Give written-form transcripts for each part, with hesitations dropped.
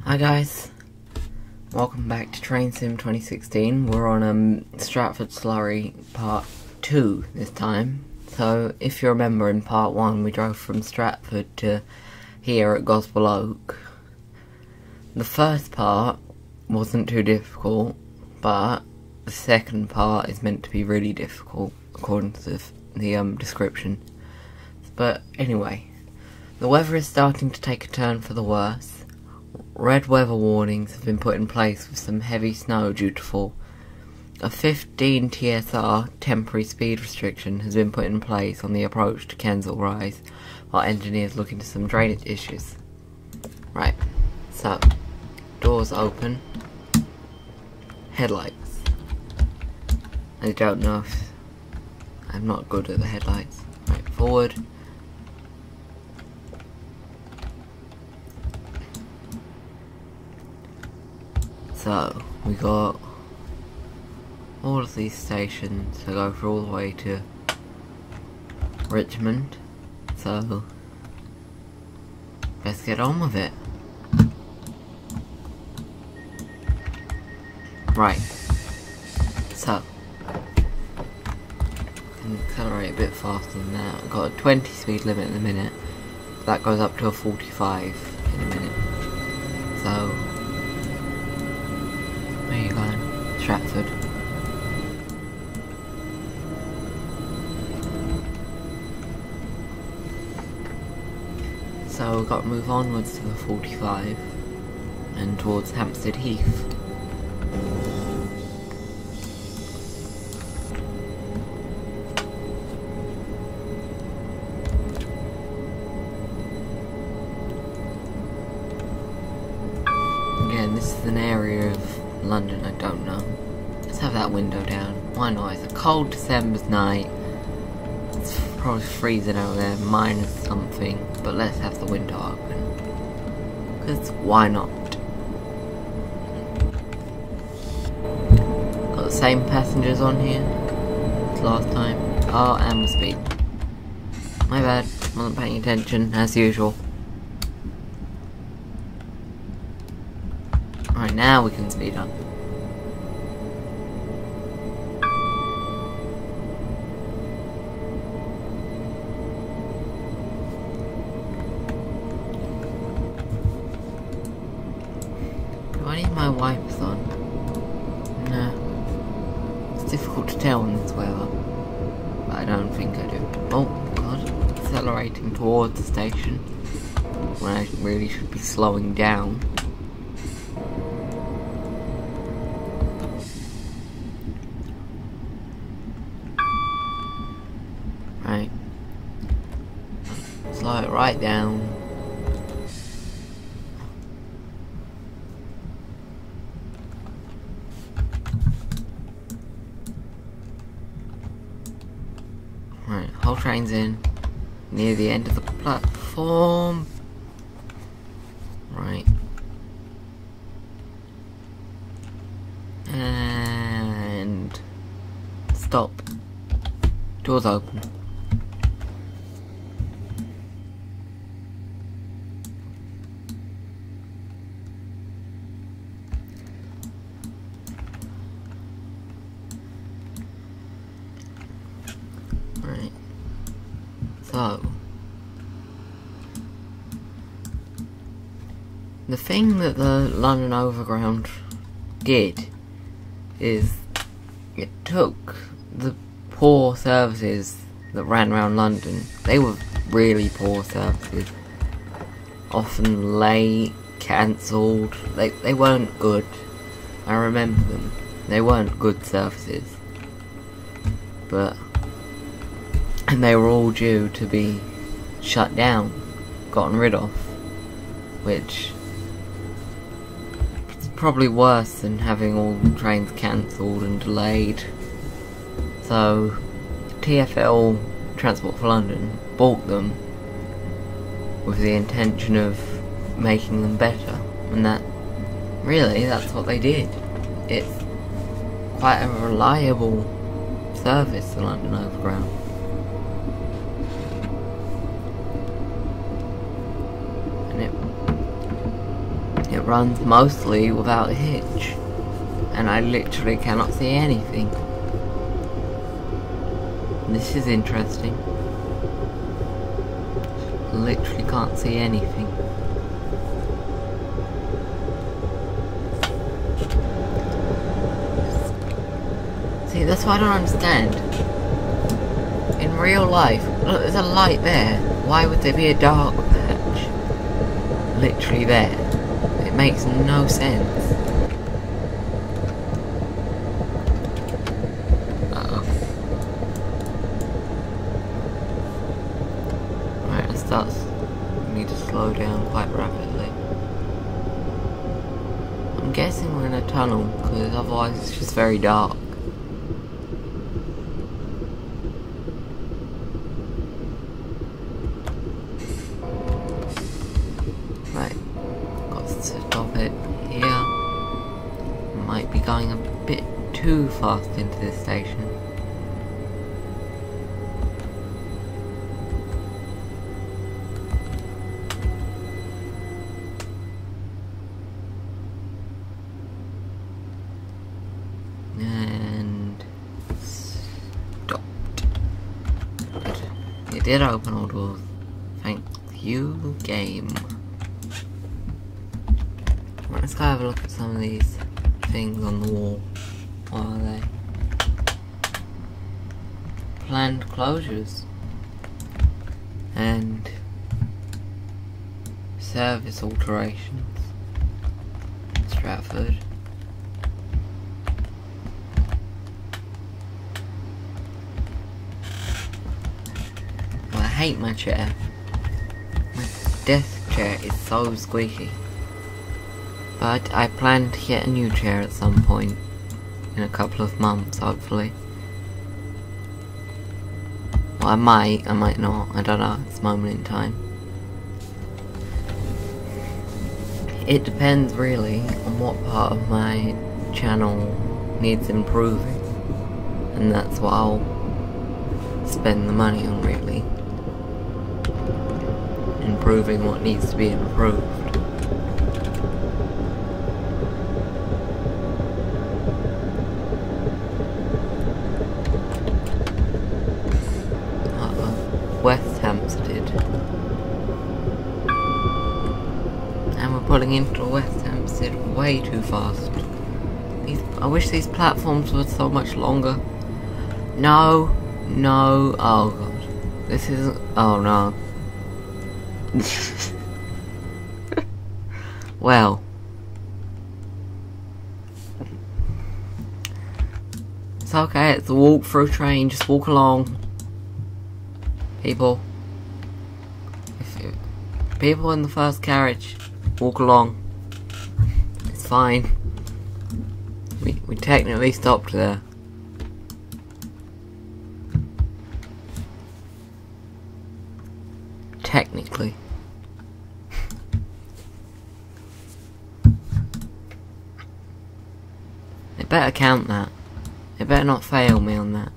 Hi guys, welcome back to Train Sim 2016. We're on Stratford slurry part 2 this time. So if you remember, in part 1 we drove from Stratford to here at Gospel Oak. The first part wasn't too difficult, but the second part is meant to be really difficult according to the description. But anyway, the weather is starting to take a turn for the worse. Red weather warnings have been put in place with some heavy snow due to fall. A 15 TSR temporary speed restriction has been put in place on the approach to Kensal Rise, while engineers look into some drainage issues. Right, so, doors open, headlights. I don't know if I'm not good at the headlights. Right, forward. So, we got all of these stations to go through all the way to Richmond, so let's get on with it. Right, so, I can accelerate a bit faster than that. I've got a 20 speed limit in a minute, that goes up to a 45 in a minute, so where are you going? Stratford. So we've got to move onwards to the 45 and towards Hampstead Heath. Again, this is an area of London I don't know. Let's have that window down. Why not? It's a cold December's night. It's probably freezing out there, minus something, but let's have the window open. Because why not? Got the same passengers on here as last time. Oh, and we're speeding. My bad, wasn't paying attention as usual. Right, now we can speed up. Do I need my wipers on? No. It's difficult to tell in this weather, but I don't think I do. Oh god, accelerating towards the station when I really should be slowing down. Right. Slow it right down. Right, whole train's in. Near the end of the platform. Right. And stop. Doors open. Right. So, the thing that the London Overground did is it took the poor services that ran around London. They were really poor services, often late, cancelled. They weren't good. I remember them. They weren't good services, and they were all due to be shut down, gotten rid of, which is probably worse than having all the trains cancelled and delayed. So TfL, Transport for London, bought them with the intention of making them better, and that's what they did. It's quite a reliable service, the London Overground. runs mostly without a hitch, and I literally cannot see anything. This is interesting. Literally can't see anything. See, that's what I don't understand. In real life, look, there's a light there. Why would there be a dark patch literally there? It makes no sense. Uh-oh. Right, I need to slow down quite rapidly. I'm guessing we're in a tunnel, because otherwise it's just very dark. Stop it here. Might be going a bit too fast into this station. And stopped. Good. It did open all doors. Thank you, game. Let's go have a look at some of these things on the wall. What are they? Planned closures. And service alterations. Stratford. Well, I hate my chair. My desk chair is so squeaky. But I plan to get a new chair at some point, in a couple of months, hopefully. Well, I might not, I don't know, it's a moment in time. It depends really on what part of my channel needs improving, and that's what I'll spend the money on really. Improving what needs to be improved. West Hampstead. And we're pulling into West Hampstead way too fast. I wish these platforms were so much longer. No, oh god. This isn't, oh no. Well. It's okay, it's a walk-through train, just walk along. People in the first carriage, walk along. It's fine. We technically stopped there. Technically. They better count that. They better not fail me on that.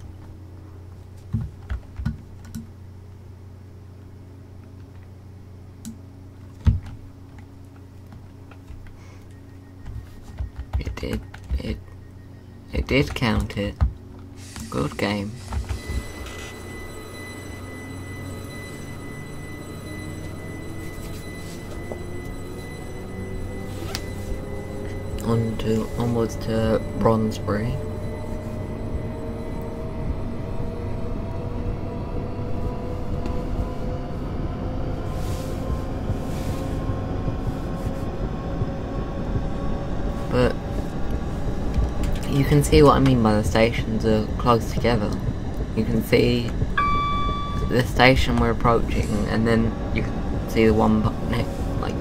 It did count it. Good game. Onwards to Bronsbury. But you can see what I mean by the stations are close together. You can see the station we're approaching, and then you can see the one like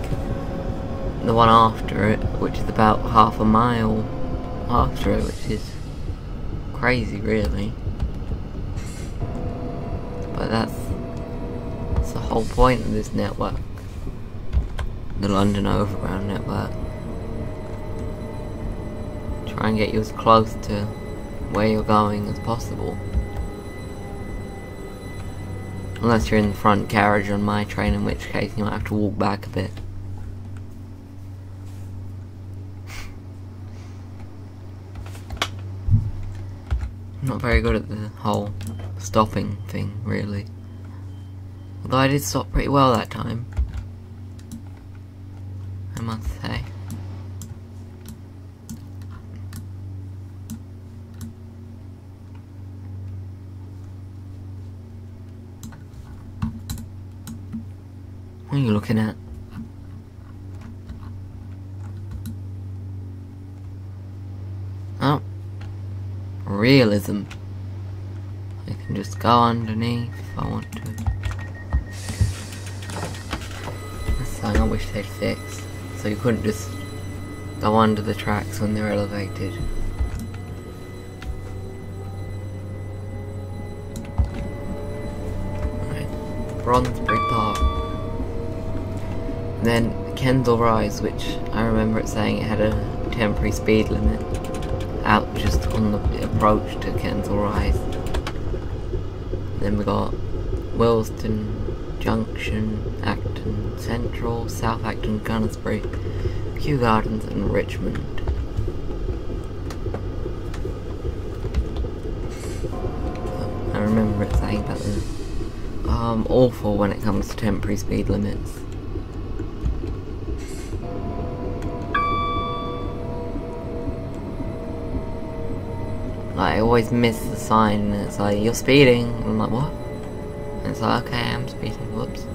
the one after it, which is about half a mile after it, which is crazy really. But that's the whole point of this network, the London Overground network. Try and get you as close to where you're going as possible. Unless you're in the front carriage on my train, in which case you might have to walk back a bit. not very good at the whole stopping thing, really. Although I did stop pretty well that time, I must say. What are you looking at? Oh. Realism. I can just go underneath if I want to. That's something I wish they'd fix. So you couldn't just go under the tracks when they're elevated. Right. Bronsbury Park. And then Kensal Rise, which I remember it saying it had a temporary speed limit out just on the approach to Kensal Rise. Then we got Willesden Junction, Acton Central, South Acton, Gunnersbury, Kew Gardens and Richmond. I remember it saying about the awful when it comes to temporary speed limits. I always miss the sign and it's like, you're speeding, and I'm like, what? And it's like, okay, I'm speeding, whoops.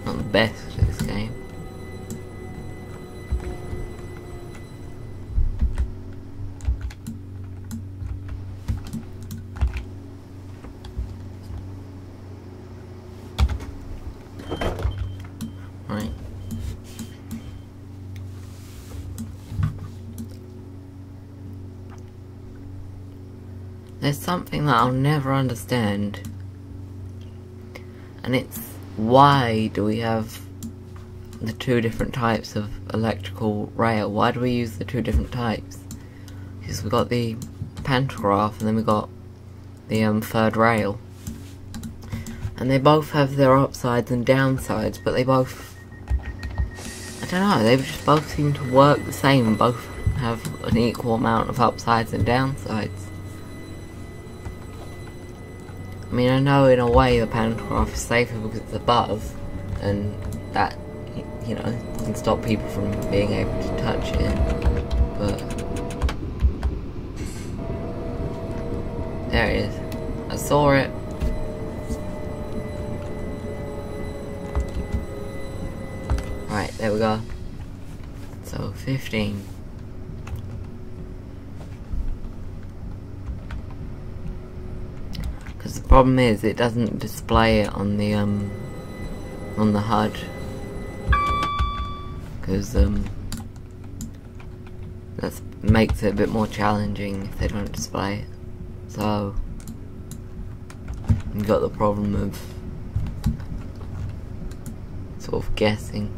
Not the best at this game. Right. There's something that I'll never understand, and it's why do we have the two different types of electrical rail? Why do we use the two different types? Because we got the pantograph and then we got the third rail, and they both have their upsides and downsides, but they both, I don't know, they just both seem to work the same. Both have an equal amount of upsides and downsides. I mean, I know in a way the pantograph is safer because it's above, and that, you know, can stop people from being able to touch it, but there it is. I saw it. Right, there we go. So, 15. Because the problem is, it doesn't display it on the HUD. Because that makes it a bit more challenging if they don't display it. So you got the problem of sort of guessing.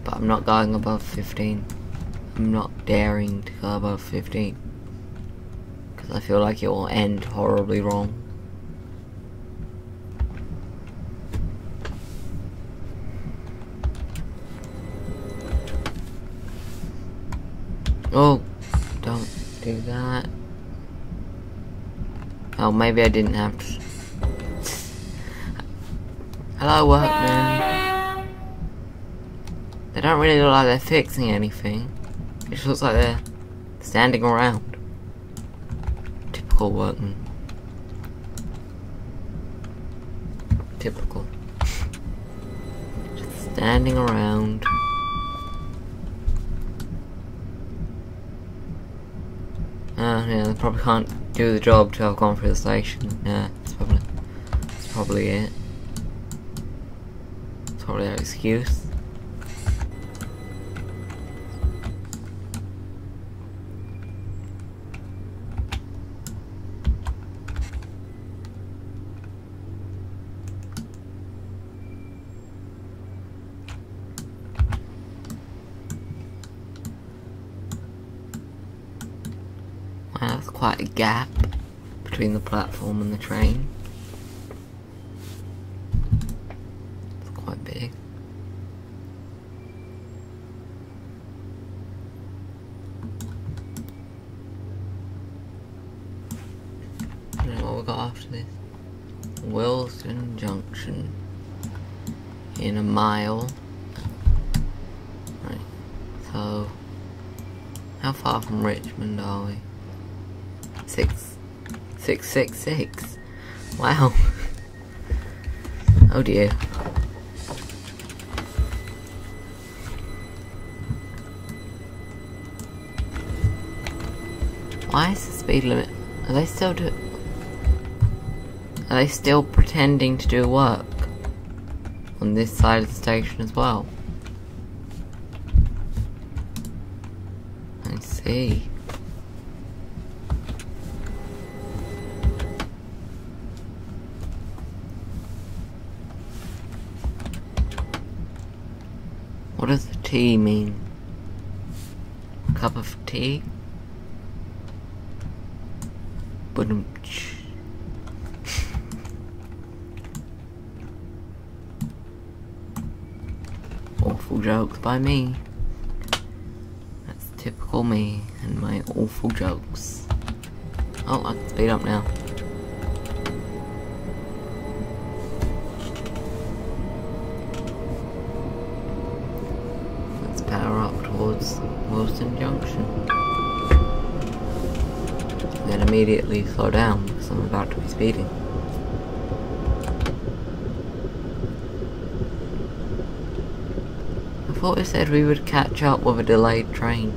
But I'm not going above 15. I'm not daring to go above 15. Because I feel like it will end horribly wrong. Oh, don't do that. Oh, maybe I didn't have to. Hello, workman. They don't really look like they're fixing anything. It just looks like they're standing around. Typical workman. Typical. Just standing around. Yeah, they probably can't do the job till I've gone through the station. Yeah, that's probably it. It's probably their excuse. Wow, that's quite a gap between the platform and the train. big. I don't know what we got after this. Wilson Junction. In a mile. Right. So, how far from Richmond are we? 666. Wow. Oh dear. Why is the speed limit? Are they still pretending to do work on this side of the station as well? I see. What does the T mean? Cup of tea? Ba-dum-tsh. Awful jokes by me. That's typical me and my awful jokes. Oh, I can speed up now. Let's power up towards Wilson Junction. And then immediately slow down because I'm about to be speeding. I thought it said we would catch up with a delayed train.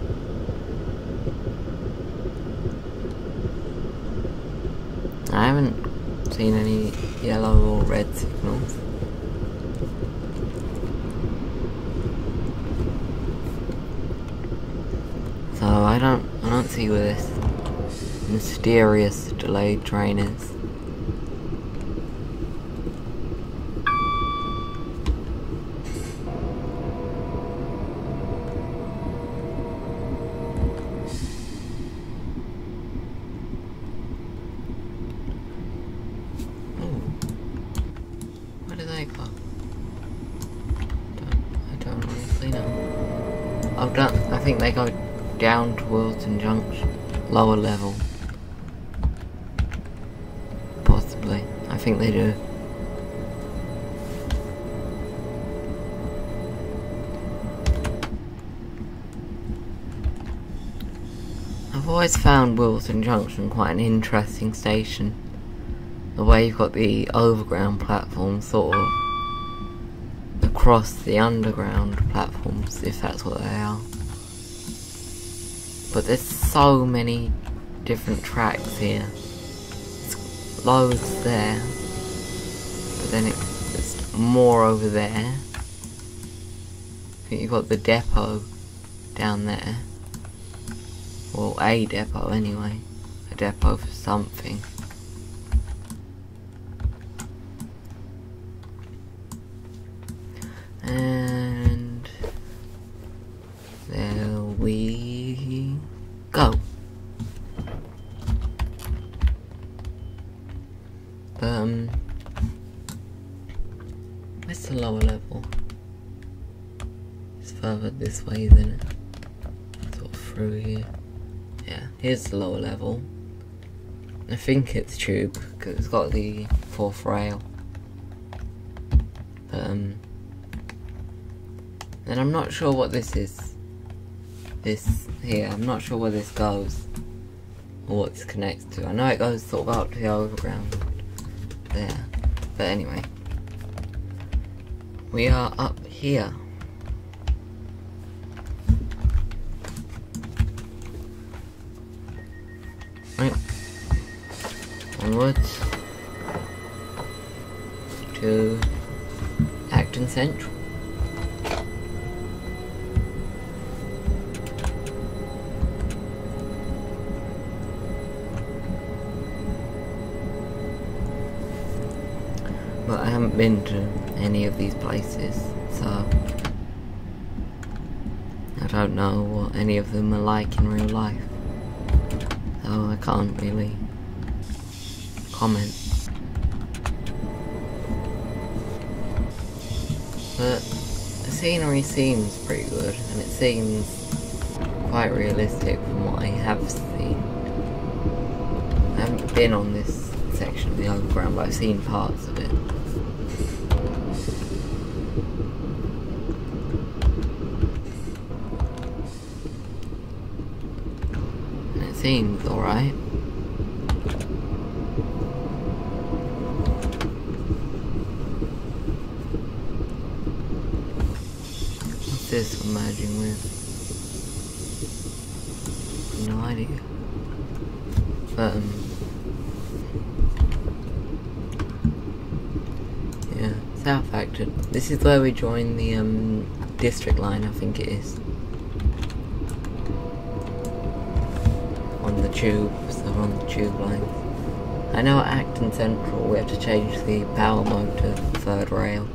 I haven't seen any yellow or red signals. So I don't see where this mysterious delayed train is. Where do they go? I don't honestly know. I think they go down to Wilson Junction, lower level. Possibly. I think they do. I've always found Wilson Junction quite an interesting station. The way you've got the overground platform sort of across the underground platforms, if that's what they are. But there's so many different tracks here. There's loads there, but then there's more over there. I think you've got the depot down there. Well, a depot anyway. A depot for something. And there we go. Where's the lower level? It's further this way, isn't it? Sort of through here. Yeah, here's the lower level. I think it's tube because it's got the fourth rail. Then I'm not sure what this is. This here, I'm not sure where this goes or what this connects to. I know it goes sort of out to the overground there, but anyway, we are up here. Right, onwards to Acton Central. But I haven't been to any of these places, so I don't know what any of them are like in real life. So I can't really comment. But the scenery seems pretty good, and it seems quite realistic from what I have seen. I haven't been on this section of the overground, but I've seen parts of it. And it seems alright. What's this I'm merging with? No idea. But yeah, Southampton. This is where we join the district line, I think it is. On the tube, so on the tube lines. I know at Acton Central we have to change the power mode to third rail.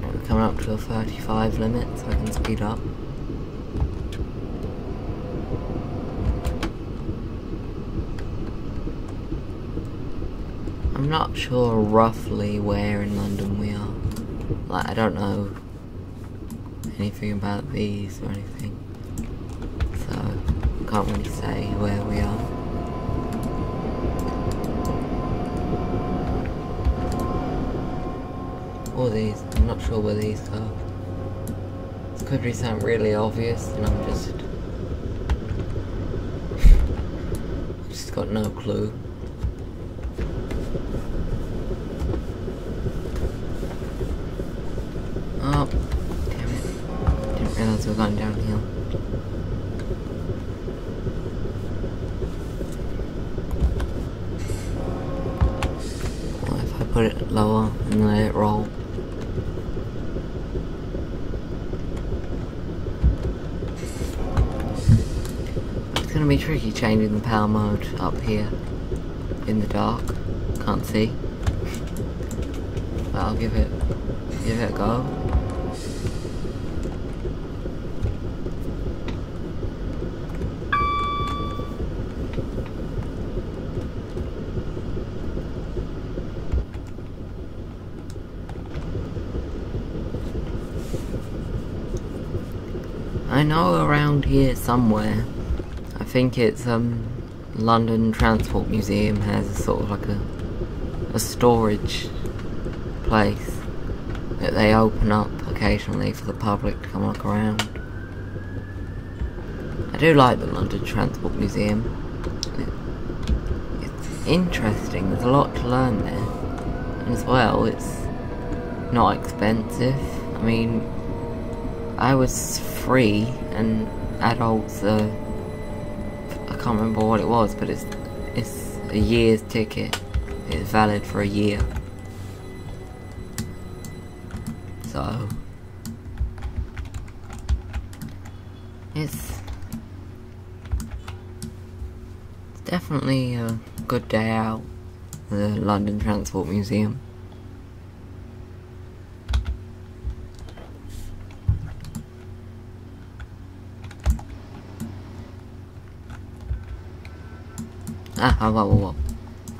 We're coming up to a 35 limit, so I can speed up. I'm not sure roughly where in London we are. Like, I don't know anything about these or anything, so I can't really say where we are. Or these, I'm not sure where these go. This could be something really obvious and I'm just got no clue. Oh, damn it. Didn't realise we were going downhill. Well, if I put it lower and let it roll. It's gonna be tricky changing the power mode up here in the dark. Can't see. But I'll give it a go. I know around here somewhere, I think it's London Transport Museum has a sort of like a storage place that they open up occasionally for the public to come look around. I do like the London Transport Museum. It's interesting, there's a lot to learn there. And as well, it's not expensive. I mean, I was free and adults I can't remember what it was, but it's a year's ticket. It's valid for a year. So it's definitely a good day out at the London Transport Museum. Whoa.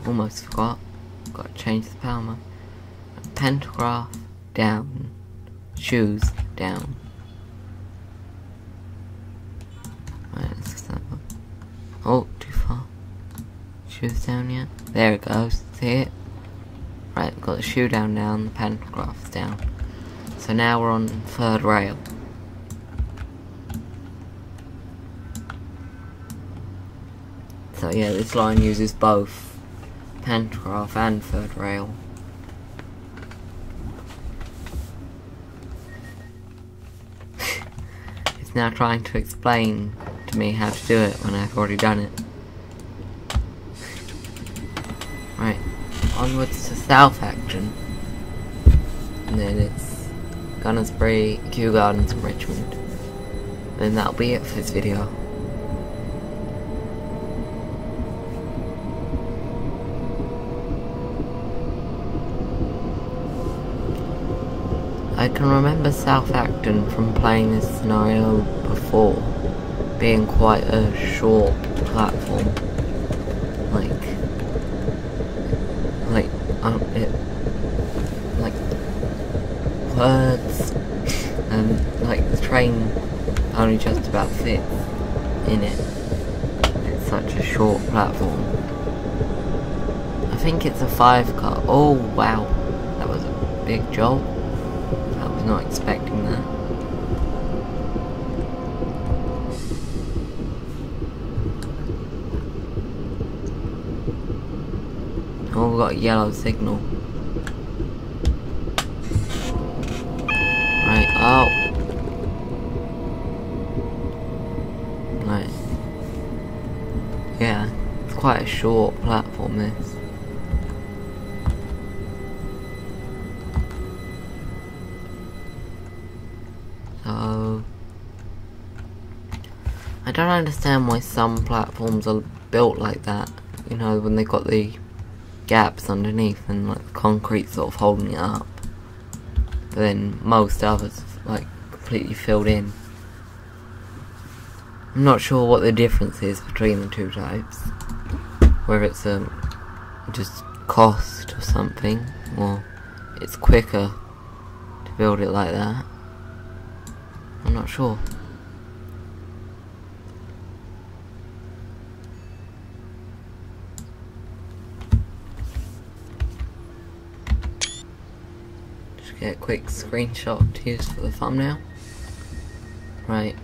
Almost forgot. Got to change the power mode. Pantograph down. Shoes down. Right, let's get that one. Oh, too far. Shoes down yet? There it goes. See it? Right, got the shoe down, the pantograph's down. So now we're on third rail. So yeah, this line uses both pantograph and third rail. It's now trying to explain to me how to do it when I've already done it. Right, onwards to Southampton. And then it's Gunnersbury, Kew Gardens and Richmond. And then that'll be it for this video. I can remember Southampton from playing this scenario before, being quite a short platform. Like words, and like the train only just about fits in it. It's such a short platform. I think it's a 5-car. Oh wow, that was a big jolt. I was not expecting that. Oh, we've got a yellow signal. Right, oh. Right. Yeah, it's quite a short platform, this. So I don't understand why some platforms are built like that. You know, when they've got the gaps underneath and like the concrete sort of holding it up. But then most others like completely filled in. I'm not sure what the difference is between the two types. Whether it's just cost or something, or it's quicker to build it like that. I'm not sure. Just get a quick screenshot to use for the thumbnail. Right.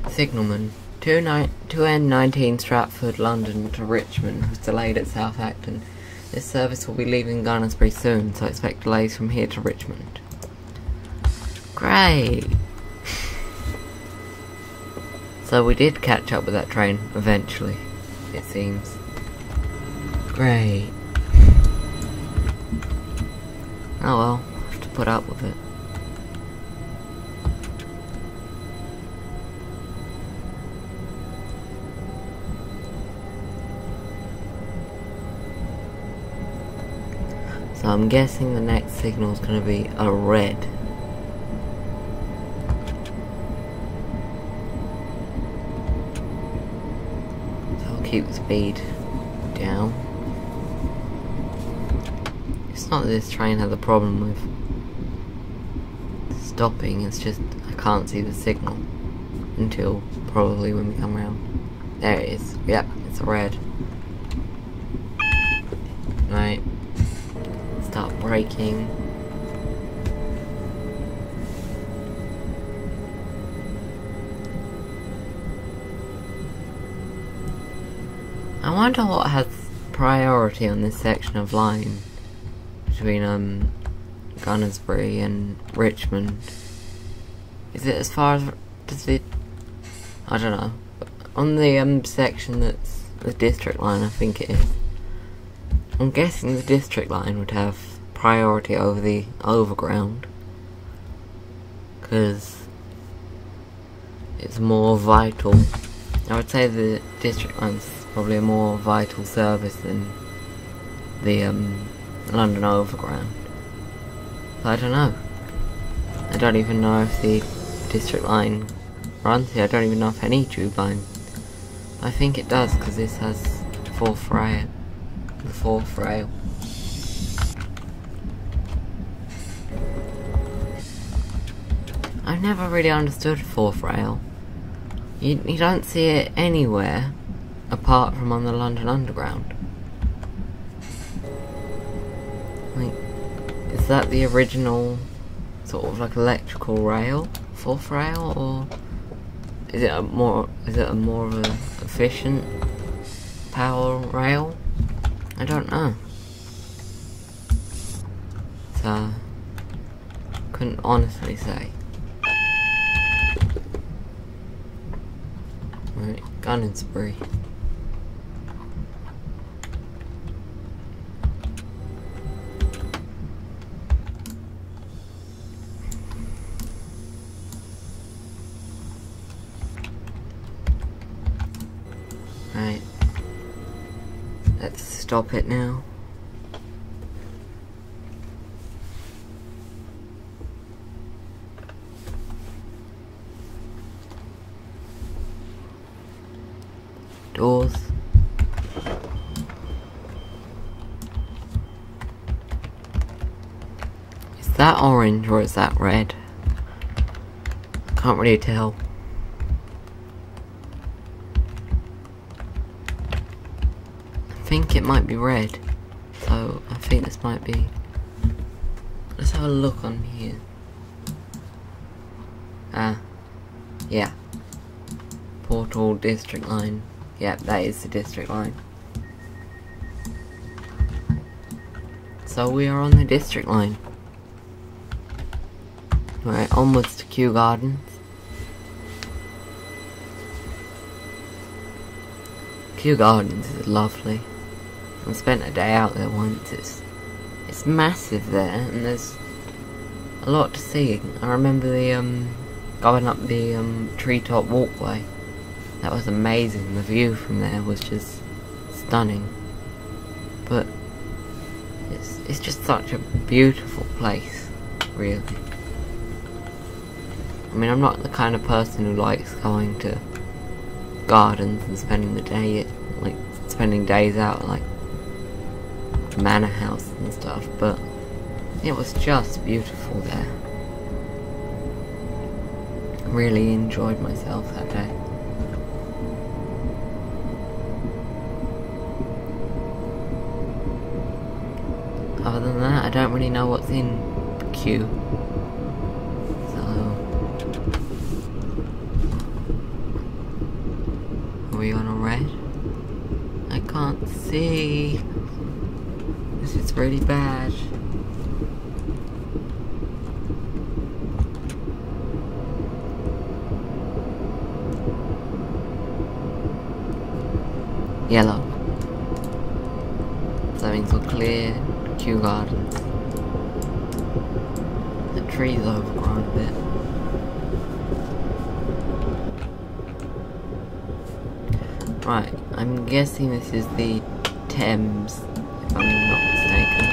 Signalman. 2N19 Stratford, London to Richmond was delayed at Southampton. This service will be leaving Gunnersbury soon, so expect delays from here to Richmond. Great! So we did catch up with that train, eventually, it seems. Great. Oh well, I have to put up with it. So I'm guessing the next signal is going to be a red. So I'll keep the speed down. It's not that this train has a problem with stopping, it's just I can't see the signal until probably when we come around. There it is. Yep, it's a red. Right. Start braking. I wonder what has priority on this section of line between Gunnersbury and Richmond. Is it as far as does it? I don't know. On the section that's the district line, I think it is. I'm guessing the district line would have priority over the overground, because it's more vital. I would say the district line's probably a more vital service than the London Overground. But I don't know. I don't even know if the district line runs here. I don't even know if any tube line. I think it does, because this has the fourth rail. I've never really understood fourth rail. You don't see it anywhere apart from on the London Underground. Like, is that the original sort of like electrical rail, fourth rail, or is it a more of an efficient power rail? I don't know. So couldn't honestly say. Right, Gunnersbury. Right. Let's stop it now. Doors. Is that orange or is that red? Can't really tell. I think it might be red. So I think this might be. Let's have a look on here. Ah, yeah. Portal district line. Yep, that is the district line. So we are on the district line. Right, onwards to Kew Gardens. Kew Gardens is lovely. I spent a day out there once. It's massive there, and there's a lot to see. I remember the going up the treetop walkway. That was amazing. The view from there was just stunning. But it's just such a beautiful place, really. I mean, I'm not the kind of person who likes going to gardens and spending the day, like spending days out, like manor house and stuff, but it was just beautiful there. Really enjoyed myself that day. Other than that, I don't really know what's in Kew. Are we on a red? I can't see. This is really bad. Yellow. So that means we'll clear Kew Gardens. The tree's overgrown a bit. Right, I'm guessing this is the Thames, if I'm not mistaken.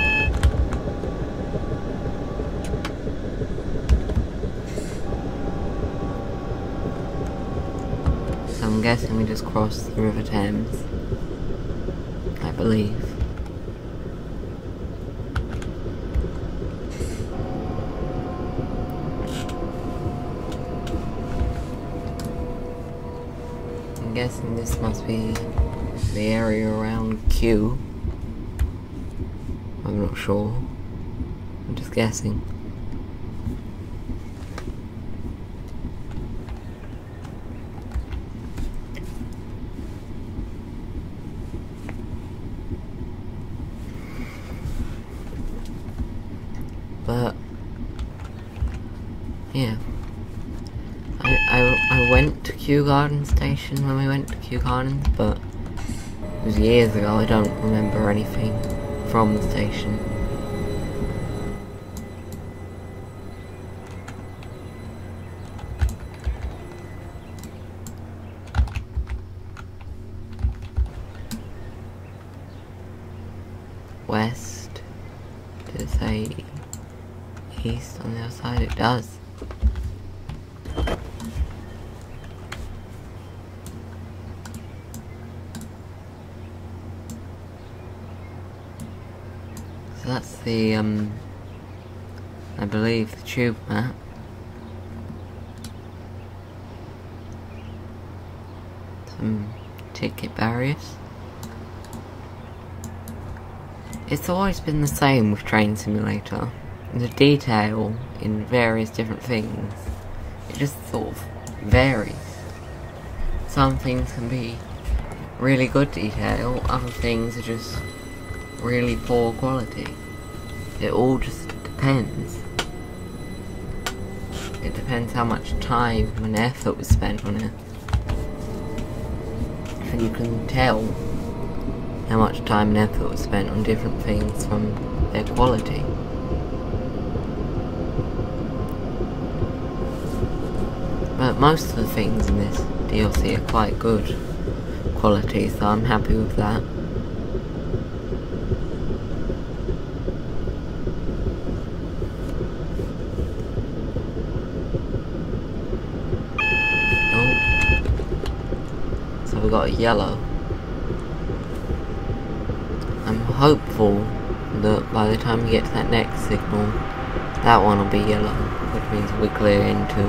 So I'm guessing we just crossed the River Thames, I believe. I'm guessing this must be the area around Kew. I'm not sure. I'm just guessing. But yeah. I went to Kew Garden Station when we went to Kew Gardens, but it was years ago. I don't remember anything from the station. West. Did it say east on the other side? It does. So that's the, I believe, the tube map. Some ticket barriers. It's always been the same with Train Simulator. The detail in various different things, it just sort of varies. Some things can be really good detail, other things are just really poor quality. It all just depends. It depends how much time and effort was spent on it. And you can tell how much time and effort was spent on different things from their quality. But most of the things in this DLC are quite good quality, so I'm happy with that. Oh. So we got a yellow. hopeful that by the time we get to that next signal, that one will be yellow, which means we're clear into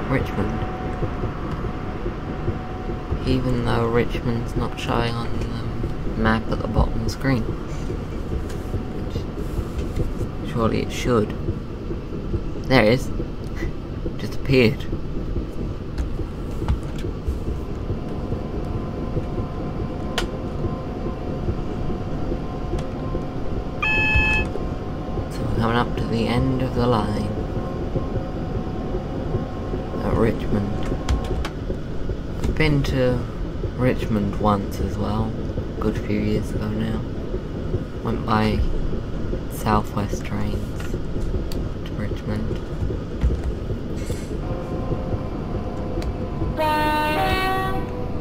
Richmond. Even though Richmond's not showing on the map at the bottom of the screen. Surely it should. There it is. Just appeared. So we're coming up to the end of the line at Richmond. I've been to Richmond once as well, a good few years ago now. Went by Southwest trains to Richmond.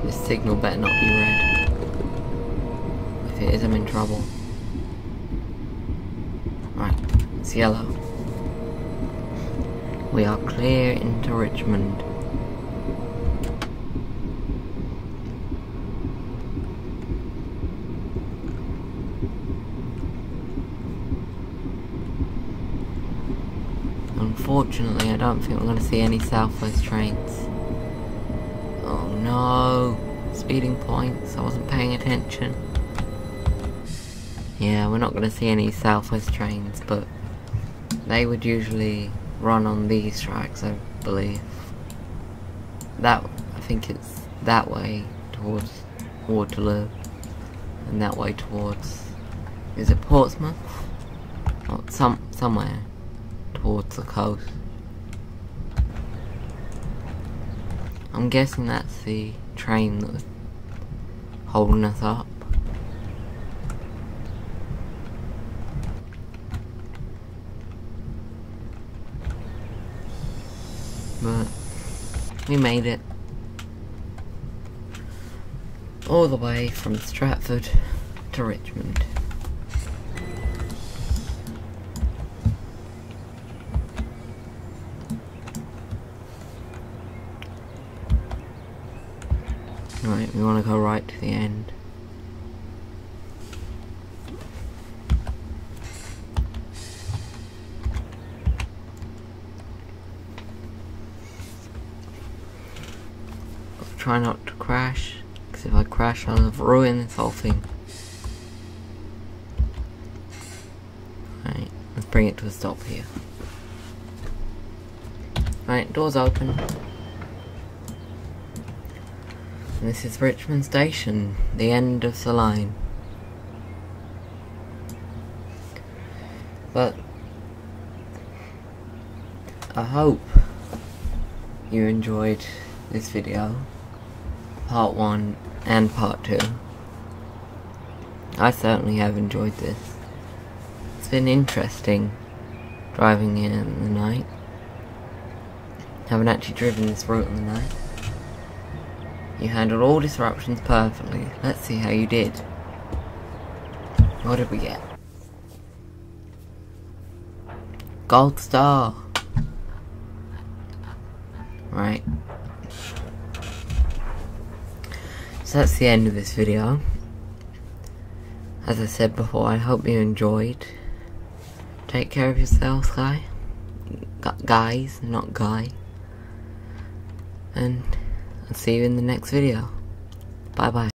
This signal better not be red. If it is, I'm in trouble. Right, it's yellow. We are clear into Richmond. Unfortunately, I don't think we're going to see any Southwest trains. Oh no! Speeding points, I wasn't paying attention. Yeah, we're not going to see any Southwest trains, but they would usually run on these tracks, I believe. I think it's that way towards Waterloo, and that way towards, is it Portsmouth? Or somewhere towards the coast. I'm guessing that's the train that was holding us up. But we made it all the way from Stratford to Richmond. Right, we want to go right to the end. Try not to crash, because if I crash I'll have ruined this whole thing. Right, let's bring it to a stop here. Right, doors open. And this is Richmond Station, the end of the line. But I hope you enjoyed this video, part 1 and part 2. I certainly have enjoyed this. It's been interesting driving here in the night. Haven't actually driven this route in the night. You handled all disruptions perfectly. Let's see how you did. What did we get? Gold star. Right. So that's the end of this video. As I said before, I hope you enjoyed. Take care of yourselves, guys, not guy. And I'll see you in the next video. Bye bye.